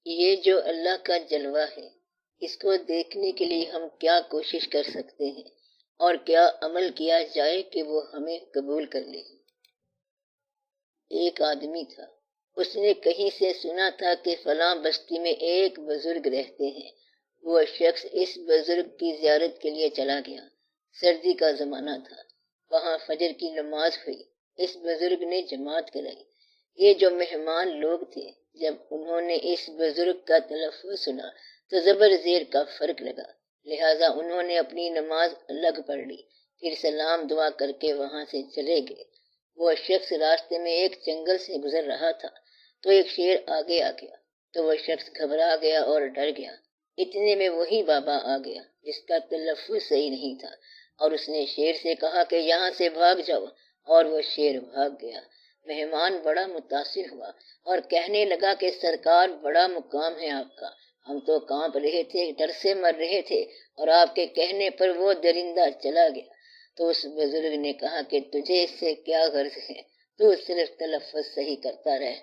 یہ جو اللہ کا جلوہ ہے، اس کو دیکھنے کے لیے ہم کیا کوشش کر سکتے ہیں اور کیا عمل کیا جائے کہ وہ ہمیں قبول کر لے۔ ایک آدمی تھا، اس نے کہیں سے سنا تھا کہ فلاں بستی میں ایک بزرگ رہتے ہیں۔ وہ شخص اس بزرگ کی زیارت کے لیے چلا گیا۔ سردی کا زمانہ تھا، وہاں فجر کی نماز ہوئی، اس بزرگ نے جماعت کرائی۔ یہ جو مہمان لوگ تھے، جب انہوں نے اس بزرگ کا تلفظ سنا تو زبر زیر کا فرق لگا، لہٰذا انہوں نے اپنی نماز الگ پڑھ لی، پھر سلام دعا کر کے وہاں سے چلے گئے۔ وہ شخص راستے میں ایک جنگل سے گزر رہا تھا تو ایک شیر آگے آ گیا، تو وہ شخص گھبرا گیا اور ڈر گیا۔ اتنے میں وہی بابا آ گیا جس کا تلفظ صحیح نہیں تھا، اور اس نے شیر سے کہا کہ یہاں سے بھاگ جاؤ، اور وہ شیر بھاگ گیا۔ مہمان بڑا متاثر ہوا اور کہنے لگا کہ سرکار، بڑا مقام ہے آپ کا، ہم تو کانپ رہے تھے، ڈر سے مر رہے تھے، اور آپ کے کہنے پر وہ درندہ چلا گیا۔ تو اس بزرگ نے کہا کہ تجھے اس سے کیا غرض ہے، تو صرف تلفظ صحیح کرتا رہ۔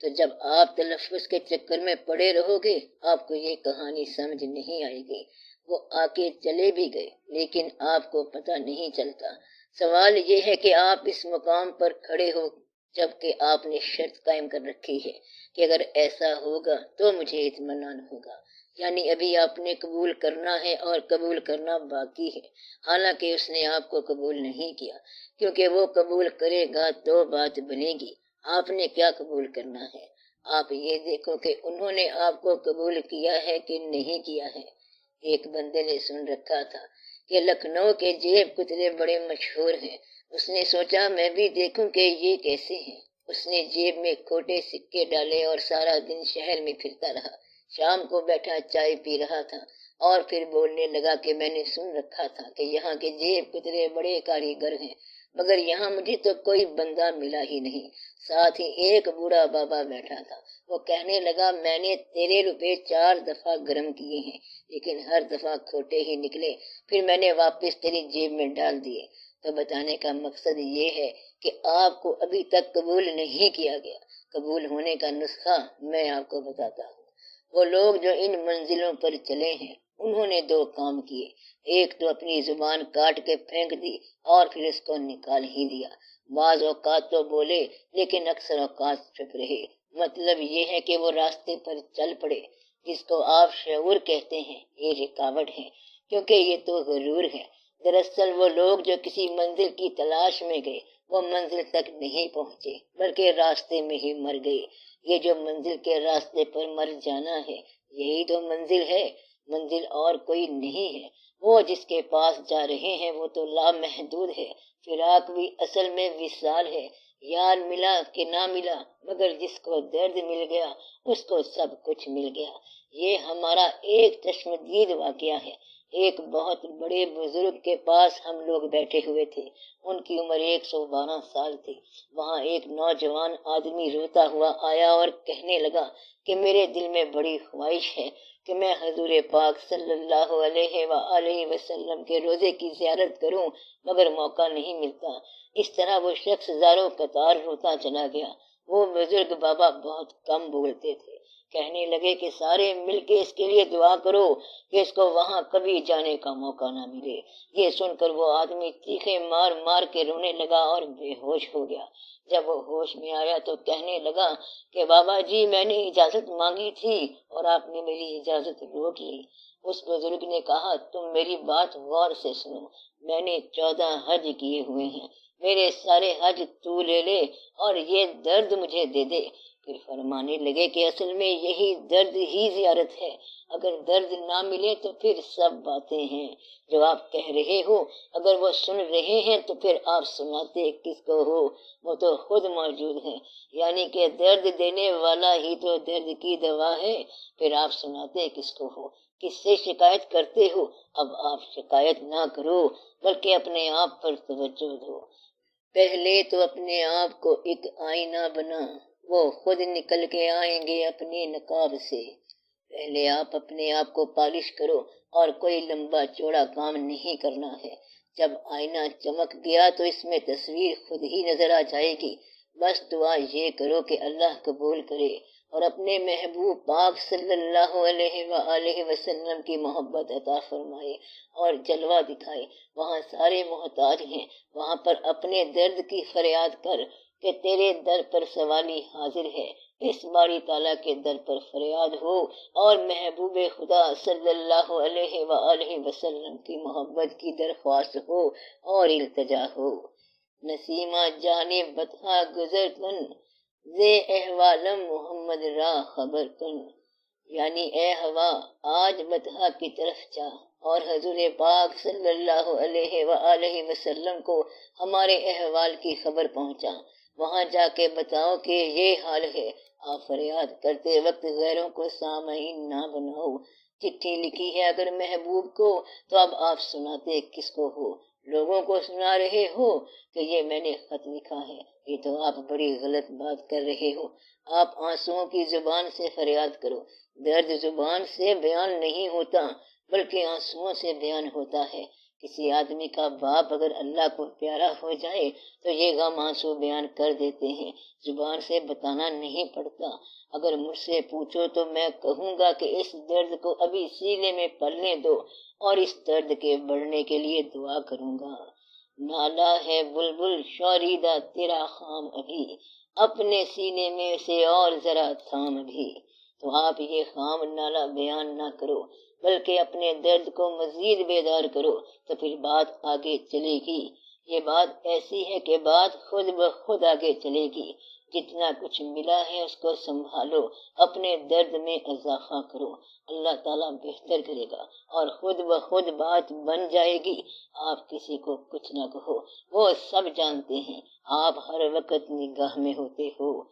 تو جب آپ تلفظ کے چکر میں پڑے رہو گے، آپ کو یہ کہانی سمجھ نہیں آئے گی۔ وہ آ کے چلے بھی گئے، لیکن آپ کو پتہ نہیں چلتا۔ سوال یہ ہے کہ آپ اس مقام پر کھڑے ہو جبکہ آپ نے شرط قائم کر رکھی ہے کہ اگر ایسا ہوگا تو مجھے اطمینان ہوگا، یعنی ابھی آپ نے قبول کرنا ہے اور قبول کرنا باقی ہے، حالانکہ اس نے آپ کو قبول نہیں کیا، کیونکہ وہ قبول کرے گا تو بات بنے گی۔ آپ نے کیا قبول کرنا ہے؟ آپ یہ دیکھو کہ انہوں نے آپ کو قبول کیا ہے کہ نہیں کیا ہے۔ ایک بندے نے سن رکھا تھا کہ لکھنؤ کے جیب کترے بڑے مشہور ہیں۔ اس نے سوچا میں بھی دیکھوں کہ یہ کیسے ہیں۔ اس نے جیب میں کھوٹے سکے ڈالے اور سارا دن شہر میں پھرتا رہا۔ شام کو بیٹھا چائے پی رہا تھا اور پھر بولنے لگا کہ میں نے سن رکھا تھا کہ یہاں کے جیب کترے بڑے کاریگر ہیں، مگر یہاں مجھے تو کوئی بندہ ملا ہی نہیں۔ ساتھ ہی ایک بوڑھا بابا بیٹھا تھا، وہ کہنے لگا میں نے تیرے روپے 4 دفعہ گرم کیے ہیں، لیکن ہر دفعہ کھوٹے ہی نکلے، پھر میں نے واپس تیری جیب میں ڈال دیے۔ تو بتانے کا مقصد یہ ہے کہ آپ کو ابھی تک قبول نہیں کیا گیا۔ قبول ہونے کا نسخہ میں آپ کو بتاتا ہوں۔ وہ لوگ جو ان منزلوں پر چلے ہیں، انہوں نے 2 کام کیے۔ ایک تو اپنی زبان کاٹ کے پھینک دی اور پھر اس کو نکال ہی دیا۔ بعض اوقات تو بولے لیکن اکثر اوقات چپ رہے۔ مطلب یہ ہے کہ وہ راستے پر چل پڑے، جس کو آپ شعور کہتے ہیں۔ یہ رکاوٹ ہے، کیونکہ یہ تو غرور ہے۔ دراصل وہ لوگ جو کسی منزل کی تلاش میں گئے، وہ منزل تک نہیں پہنچے بلکہ راستے میں ہی مر گئے۔ یہ جو منزل کے راستے پر مر جانا ہے، یہی تو منزل ہے۔ منزل اور کوئی نہیں ہے۔ وہ جس کے پاس جا رہے ہیں وہ تو لامحدود ہے۔ فراق بھی اصل میں وصال ہے۔ یار ملا کہ نہ ملا، مگر جس کو درد مل گیا اس کو سب کچھ مل گیا۔ یہ ہمارا ایک چشمدید واقعہ ہے۔ ایک بہت بڑے بزرگ کے پاس ہم لوگ بیٹھے ہوئے تھے۔ ان کی عمر 112 سال تھی۔ وہاں ایک نوجوان آدمی روتا ہوا آیا اور کہنے لگا کہ میرے دل میں بڑی خواہش ہے کہ میں حضور پاک صلی اللہ علیہ وآلہ وسلم کے روزے کی زیارت کروں، مگر موقع نہیں ملتا۔ اس طرح وہ شخص زاروں قطار روتا چلا گیا۔ وہ بزرگ بابا بہت کم بولتے تھے۔ کہنے لگے کہ سارے مل کے اس کے لیے دعا کرو کہ اس کو وہاں کبھی جانے کا موقع نہ ملے۔ یہ سن کر وہ آدمی چیخے مار مار کے رونے لگا اور بے ہوش ہو گیا۔ جب وہ ہوش میں آیا تو کہنے لگا کہ بابا جی میں نے اجازت مانگی تھی اور آپ نے میری اجازت روک لی۔ اس بزرگ نے کہا تم میری بات غور سے سنو، میں نے 14 حج کیے ہوئے ہیں، میرے سارے حج تو لے لے اور یہ درد مجھے دے دے۔ پھر فرمانے لگے کہ اصل میں یہی درد ہی زیارت ہے۔ اگر درد نہ ملے تو پھر سب باتیں ہیں جو آپ کہہ رہے ہو، اگر وہ سن رہے ہیں تو پھر آپ سناتے کس کو ہو؟ وہ تو خود موجود ہیں، یعنی کہ درد دینے والا ہی تو درد کی دوا ہے، پھر آپ سناتے کس کو ہو؟ کس سے شکایت کرتے ہو؟ اب آپ شکایت نہ کرو بلکہ اپنے آپ پر توجہ دو۔ پہلے تو اپنے آپ کو ایک آئینہ بنا، وہ خود نکل کے آئیں گے اپنے نقاب سے۔ پہلے آپ اپنے آپ کو پالش کرو اور کوئی لمبا چوڑا کام نہیں کرنا ہے۔ جب آئینہ چمک گیا تو اس میں تصویر خود ہی نظر آ جائے گی۔ بس دعا یہ کرو کہ اللہ قبول کرے اور اپنے محبوب پاک صلی اللہ علیہ وآلہ وسلم کی محبت عطا فرمائے اور جلوہ دکھائے۔ وہاں سارے محتاج ہیں، وہاں پر اپنے درد کی فریاد کر کہ تیرے در پر سوالی حاضر ہے، اس باری تعالیٰ کے در پر فریاد ہو اور محبوب خدا صلی اللہ علیہ وآلہ وسلم کی محبت کی درخواست ہو اور التجا ہو۔ نسیمہ جانب بطحہ گزر کن، زے احوالم محمد را خبر کن، یعنی اے ہوا آج بطحہ کی طرف جا اور حضور پاک صلی اللہ علیہ وآلہ وسلم کو ہمارے احوال کی خبر پہنچا۔ وہاں جا کے بتاؤ کہ یہ حال ہے۔ آپ فریاد کرتے وقت غیروں کو سامعین نہ بناؤ۔ چٹھی لکھی ہے اگر محبوب کو تو اب آپ سناتے کس کو ہو؟ لوگوں کو سنا رہے ہو کہ یہ میں نے خط لکھا ہے؟ یہ تو آپ بڑی غلط بات کر رہے ہو۔ آپ آنسوؤں کی زبان سے فریاد کرو۔ درد زبان سے بیان نہیں ہوتا بلکہ آنسوؤں سے بیان ہوتا ہے۔ کسی آدمی کا باپ اگر اللہ کو پیارا ہو جائے تو یہ غم آنسو بیان کر دیتے ہیں، زبان سے بتانا نہیں پڑتا۔ اگر مجھ سے پوچھو تو میں کہوں گا کہ اس درد کو ابھی سینے میں پلنے دو اور اس درد کے بڑھنے کے لیے دعا کروں گا۔ نالا ہے بلبل شوریدہ تیرا خام ابھی، اپنے سینے میں سے اور ذرا تھام ابھی۔ تو آپ یہ خام نالا بیان نہ کرو بلکہ اپنے درد کو مزید بیدار کرو، تو پھر بات آگے چلے گی۔ یہ بات ایسی ہے کہ بات خود بخود آگے چلے گی۔ جتنا کچھ ملا ہے اس کو سنبھالو، اپنے درد میں اضافہ کرو، اللہ تعالیٰ بہتر کرے گا اور خود بخود بات بن جائے گی۔ آپ کسی کو کچھ نہ کہو، وہ سب جانتے ہیں، آپ ہر وقت نگاہ میں ہوتے ہو۔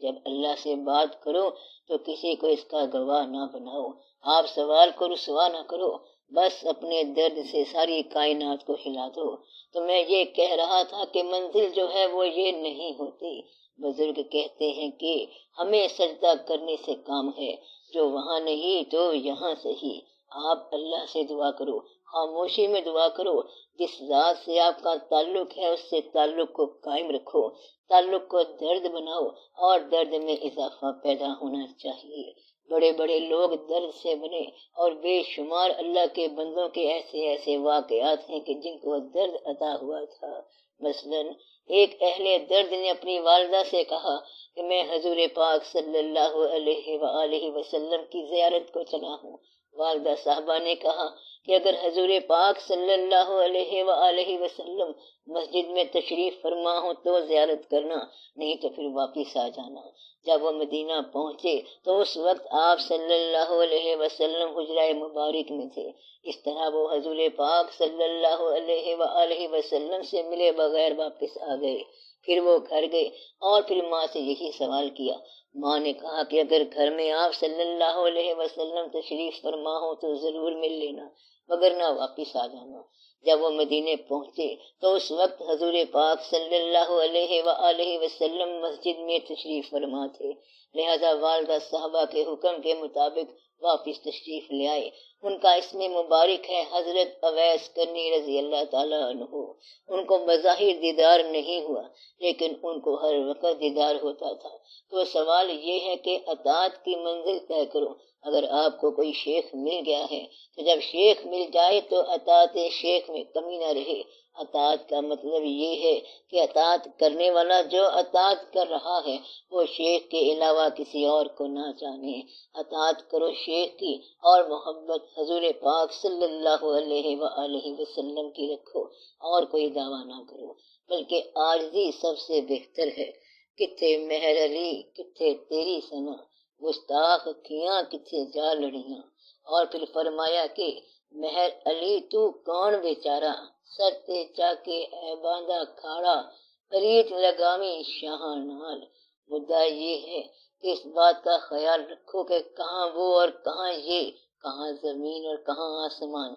جب اللہ سے بات کرو تو کسی کو اس کا گواہ نہ بناؤ، آپ سوال کو رسوا نہ کرو، بس اپنے درد سے ساری کائنات کو ہلا دو۔ تو میں یہ کہہ رہا تھا کہ منزل جو ہے وہ یہ نہیں ہوتی۔ بزرگ کہتے ہیں کہ ہمیں سجدہ کرنے سے کام ہے، جو وہاں نہیں تو یہاں صحیح۔ آپ اللہ سے دعا کرو، خاموشی میں دعا کرو، جس ذات سے آپ کا تعلق ہے اس سے تعلق کو قائم رکھو، تعلق کو درد بناؤ اور درد میں اضافہ پیدا ہونا چاہیے۔ بڑے بڑے لوگ درد سے بنے اور بے شمار اللہ کے بندوں کے ایسے ایسے واقعات ہیں کہ جن کو درد عطا ہوا تھا۔ مثلاً ایک اہل درد نے اپنی والدہ سے کہا کہ میں حضور پاک صلی اللہ علیہ وآلہ وسلم کی زیارت کو چلا ہوں۔ والدہ صاحبہ نے کہا کہ اگر حضور پاک صلی اللہ علیہ وآلہ وسلم مسجد میں تشریف فرما ہو تو زیارت کرنا، نہیں تو پھر واپس آ جانا۔ جب وہ مدینہ پہنچے تو اس وقت آپ صلی اللہ علیہ وسلم حجرہ مبارک میں تھے۔ اس طرح وہ حضور پاک صلی اللہ علیہ وآلہ وسلم سے ملے بغیر واپس آ گئے۔ پھر وہ گھر گئے اور پھر ماں سے یہی سوال کیا۔ ماں نے کہا کہ اگر گھر میں آپ صلی اللہ علیہ وسلم تشریف فرما ہو تو ضرور مل لینا، وگرنہ واپس آ جانا۔ جب وہ مدینے پہنچے تو اس وقت حضور پاک صلی اللہ علیہ وآلہ وسلم مسجد میں تشریف فرما تھے، لہذا والدہ صاحبہ کے حکم کے مطابق واپس تشریف لے آئے۔ ان کا اسم مبارک ہے حضرت اویس کرنی رضی اللہ تعالیٰ عنہ۔ ان کو بظاہر دیدار نہیں ہوا لیکن ان کو ہر وقت دیدار ہوتا تھا۔ تو سوال یہ ہے کہ اطاعت کی منزل طے کرو۔ اگر آپ کو کوئی شیخ مل گیا ہے تو جب شیخ مل جائے تو اطاعت شیخ میں کمی نہ رہے۔ اطاعت کا مطلب یہ ہے کہ اطاعت کرنے والا جو اطاعت کر رہا ہے وہ شیخ کے علاوہ کسی اور کو نہ جانے۔ اطاعت کرو شیخ کی اور محبت حضور پاک صلی اللہ علیہ وآلہ وسلم کی رکھو اور کوئی دعویٰ نہ کرو، بلکہ عاجزی سب سے بہتر ہے۔ کتھے مہر علی کتھے تیری ثنا، گستاخ کھیاں کتھے جا لڑیاں۔ اور پھر فرمایا کہ مہر علی تو کون بیچارہ، سر تے چا کے اے باندھا کھاڑا، پریت لگامی شاہاں نال۔ مدعا یہ ہے کہ اس بات کا خیال رکھو کہ کہاں وہ اور کہاں یہ، کہاں زمین اور کہاں آسمان۔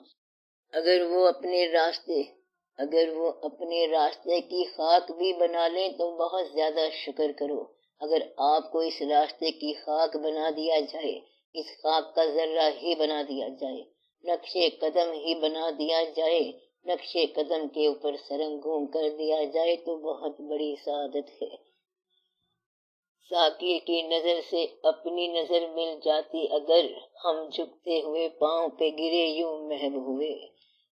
اگر وہ اپنے راستے کی خاک بھی بنا لیں تو بہت زیادہ شکر کرو۔ اگر آپ کو اس راستے کی خاک بنا دیا جائے، اس خاک کا ذرہ ہی بنا دیا جائے، نقش قدم ہی بنا دیا جائے، نقش قدم کے اوپر سرنگوں کر دیا جائے تو بہت بڑی سعادت ہے۔ ساقی کی نظر سے اپنی نظر مل جاتی اگر، ہم جھکتے ہوئے پاؤں پہ گرے یوں محو ہوئے،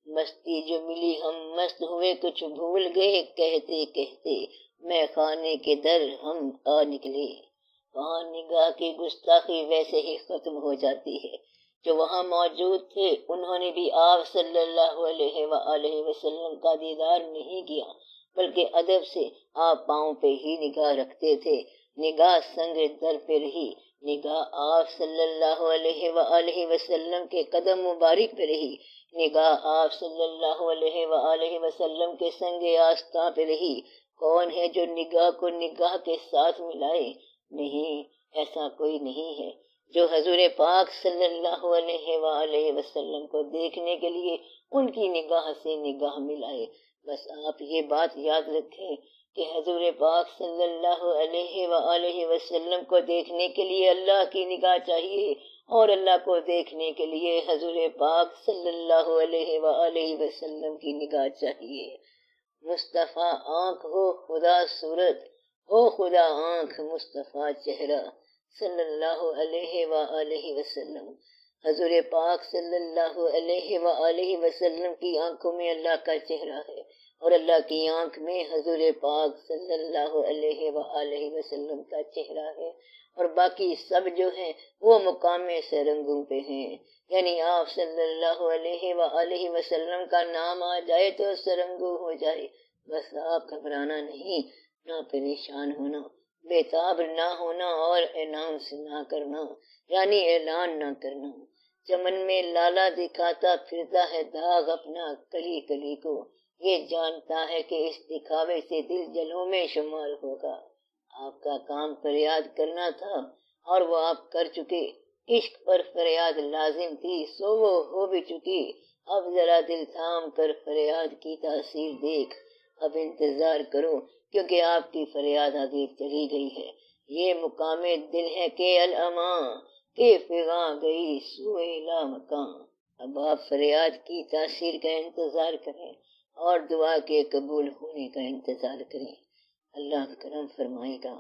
مستی جو ملی ہم مست ہوئے کچھ بھول گئے، کہتے کہتے میں خانے کے در ہم آ نکلے۔ وہاں نگاہ کی گستاخی ویسے ہی ختم ہو جاتی ہے۔ جو وہاں موجود تھے انہوں نے بھی آپ صلی اللہ علیہ وآلہ وسلم کا دیدار نہیں کیا، بلکہ ادب سے آپ پاؤں پہ ہی نگاہ رکھتے تھے۔ نگاہ سنگ در پہ رہی، نگاہ آپ صلی اللہ علیہ وآلہ وسلم کے قدم مبارک پہ رہی، نگاہ آپ صلی اللہ علیہ وآلہ وسلم کے سنگ آستاں پہ رہی۔ کون ہے جو نگاہ کو نگاہ کے ساتھ ملائے؟ نہیں، ایسا کوئی نہیں ہے جو حضور پاک صلی اللہ علیہ وآلہ وسلم کو دیکھنے کے لیے ان کی نگاہ سے نگاہ ملائے۔ بس آپ یہ بات یاد رکھیں کہ حضور پاک صلی اللہ علیہ وآلہ وسلم کو دیکھنے کے لیے اللہ کی نگاہ چاہیے، اور اللہ کو دیکھنے کے لیے حضور پاک صلی اللہ علیہ وآلہ وسلم کی نگاہ چاہیے۔ مصطفیٰ آنکھ ہو خدا صورت، ہو خدا آنکھ مصطفیٰ چہرہ، صلی اللہ علیہ وآلہ وسلم۔ حضور پاک صلی اللہ علیہ وآلہ وسلم کی آنکھوں میں اللہ کا چہرہ ہے، اور اللہ کی آنکھ میں حضور پاک صلی اللہ علیہ وآلہ وسلم کا چہرہ ہے، اور باقی سب جو ہیں وہ مقام سرنگوں پہ ہیں، یعنی آپ صلی اللہ علیہ وآلہ وسلم کا نام آ جائے تو سرنگوں ہو جائے۔ بس آپ گھبرانا نہیں، نہ پریشان ہونا، بےتاب نہ ہونا، اور اناؤنس نہ کرنا، یعنی اعلان نہ کرنا۔ چمن میں لالا دکھاتا پھرتا ہے داغ اپنا کلی کلی کو، یہ جانتا ہے کہ اس دکھاوے سے دل جلوں میں شمار ہوگا۔ آپ کا کام فریاد کرنا تھا اور وہ آپ کر چکے، عشق پر فریاد لازم تھی سو وہ ہو بھی چکی، اب ذرا دل تھام کر فریاد کی تاثیر دیکھ، اب انتظار کرو کیونکہ آپ کی فریاد آگے چلی گئی ہے۔ یہ مقام دل ہے کہ الامان کہ فغاں گئی سوئے لا مکان۔ اب آپ فریاد کی تاثیر کا انتظار کریں اور دعا کے قبول ہونے کا انتظار کریں۔ اللہ کرم فرمائے گا۔